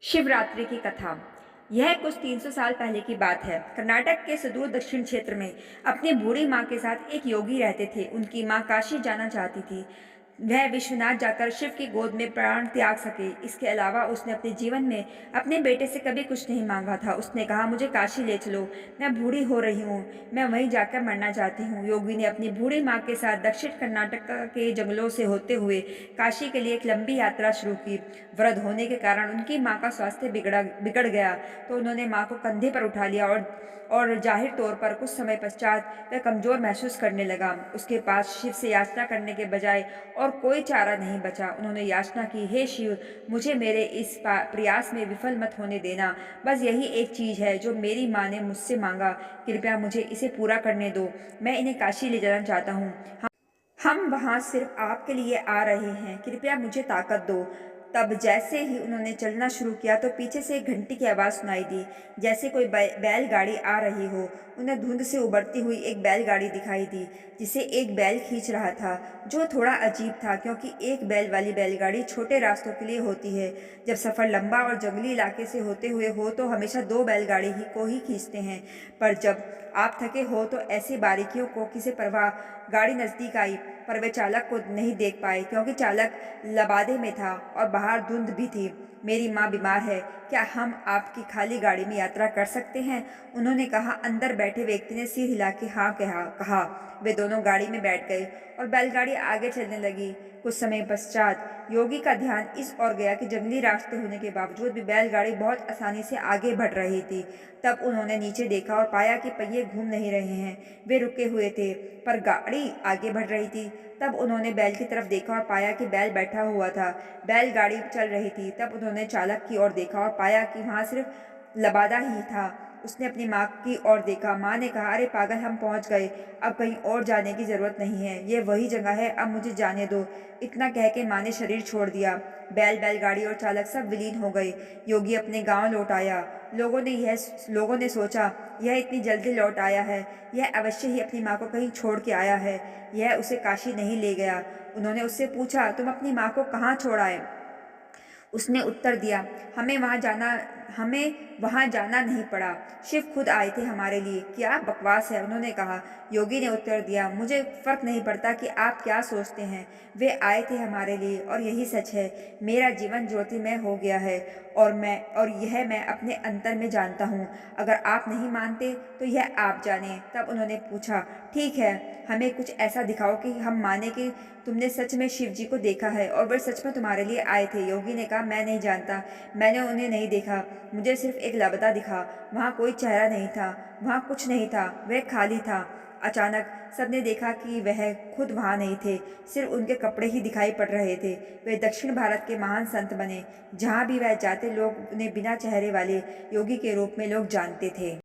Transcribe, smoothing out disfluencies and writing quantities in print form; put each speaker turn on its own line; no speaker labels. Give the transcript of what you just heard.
शिवरात्रि की कथा। यह कुछ 300 साल पहले की बात है। कर्नाटक के सुदूर दक्षिण क्षेत्र में अपनी बूढ़ी माँ के साथ एक योगी रहते थे। उनकी माँ काशी जाना चाहती थी। वह विश्वनाथ जाकर शिव की गोद में प्राण त्याग सके। इसके अलावा उसने अपने जीवन में अपने बेटे से कभी कुछ नहीं मांगा था। उसने कहा, मुझे काशी ले चलो, मैं बूढ़ी हो रही हूँ, मैं वहीं जाकर मरना चाहती हूँ। योगी ने अपनी बूढ़ी माँ के साथ दक्षिण कर्नाटक के जंगलों से होते हुए काशी के लिए एक लंबी यात्रा शुरू की। वृद्ध होने के कारण उनकी माँ का स्वास्थ्य बिगड़ गया, तो उन्होंने माँ को कंधे पर उठा लिया और जाहिर तौर पर कुछ समय पश्चात वह कमजोर महसूस करने लगा। उसके पास शिव से याचना करने के बजाय और कोई चारा नहीं बचा। उन्होंने याचना की, हे शिव, मुझे मेरे इस प्रयास में विफल मत होने देना। बस यही एक चीज है जो मेरी माँ ने मुझसे मांगा। कृपया मुझे इसे पूरा करने दो। मैं इन्हें काशी ले जाना चाहता हूँ। हम वहाँ सिर्फ आपके लिए आ रहे हैं। कृपया मुझे ताकत दो। तब जैसे ही उन्होंने चलना शुरू किया तो पीछे से एक घंटी की आवाज़ सुनाई दी, जैसे कोई बैलगाड़ी आ रही हो। उन्हें धुंध से उबरती हुई एक बैलगाड़ी दिखाई दी जिसे एक बैल खींच रहा था, जो थोड़ा अजीब था क्योंकि एक बैल वाली बैलगाड़ी छोटे रास्तों के लिए होती है। जब सफ़र लंबा और जंगली इलाके से होते हुए हो तो हमेशा दो बैलगाड़ी को ही खींचते हैं, पर जब आप थके हो तो ऐसी बारीकियों को किसी परवाह। गाड़ी नज़दीक आई, पर वे चालक को नहीं देख पाए क्योंकि चालक लबादे में था और बाहर धुंध भी थी। मेरी माँ बीमार है, क्या हम आपकी खाली गाड़ी में यात्रा कर सकते हैं? उन्होंने कहा। अंदर बैठे व्यक्ति ने सिर हिला के हाँ कहा। वे दोनों गाड़ी में बैठ गए और बैलगाड़ी आगे चलने लगी। कुछ समय पश्चात योगी का ध्यान इस ओर गया कि जंगली रास्ते होने के बावजूद भी बैलगाड़ी बहुत आसानी से आगे बढ़ रही थी। तब उन्होंने नीचे देखा और पाया कि पहिए घूम नहीं रहे हैं, वे रुके हुए थे, पर गाड़ी आगे बढ़ रही थी। तब उन्होंने बैल की तरफ देखा और पाया कि बैल बैठा हुआ था। बैलगाड़ी चल रही थी। तब उन्होंने चालक की ओर देखा और पाया कि वहाँ सिर्फ लबादा ही था। उसने अपनी माँ की ओर देखा। माँ ने कहा, अरे पागल, हम पहुँच गए, अब कहीं और जाने की जरूरत नहीं है, ये वही जगह है, अब मुझे जाने दो। इतना कह के माँ ने शरीर छोड़ दिया। बैलगाड़ी और चालक सब विलीन हो गए। योगी अपने गांव लौट आया। लोगों ने सोचा, यह इतनी जल्दी लौट आया है, यह अवश्य ही अपनी माँ को कहीं छोड़ के आया है, यह उसे काशी नहीं ले गया। उन्होंने उससे पूछा, तुम अपनी माँ को कहाँ छोड़ आए? उसने उत्तर दिया, हमें वहाँ जाना नहीं पड़ा, शिव खुद आए थे हमारे लिए। क्या बकवास है, उन्होंने कहा। योगी ने उत्तर दिया, मुझे फर्क नहीं पड़ता कि आप क्या सोचते हैं, वे आए थे हमारे लिए और यही सच है। मेरा जीवन ज्योतिमय हो गया है और यह मैं अपने अंतर में जानता हूँ। अगर आप नहीं मानते तो यह आप जाने। तब उन्होंने पूछा, ठीक है, हमें कुछ ऐसा दिखाओ कि हम माने कि तुमने सच में शिव जी को देखा है और वे सच में तुम्हारे लिए आए थे। योगी ने कहा, मैं नहीं जानता, मैंने उन्हें नहीं देखा, मुझे सिर्फ एक लबदा दिखा। वहाँ कोई चेहरा नहीं था, वहाँ कुछ नहीं था, वह खाली था। अचानक सबने देखा कि वह खुद वहाँ नहीं थे, सिर्फ उनके कपड़े ही दिखाई पड़ रहे थे। वे दक्षिण भारत के महान संत बने। जहाँ भी वह जाते लोग उन्हें बिना चेहरे वाले योगी के रूप में लोग जानते थे।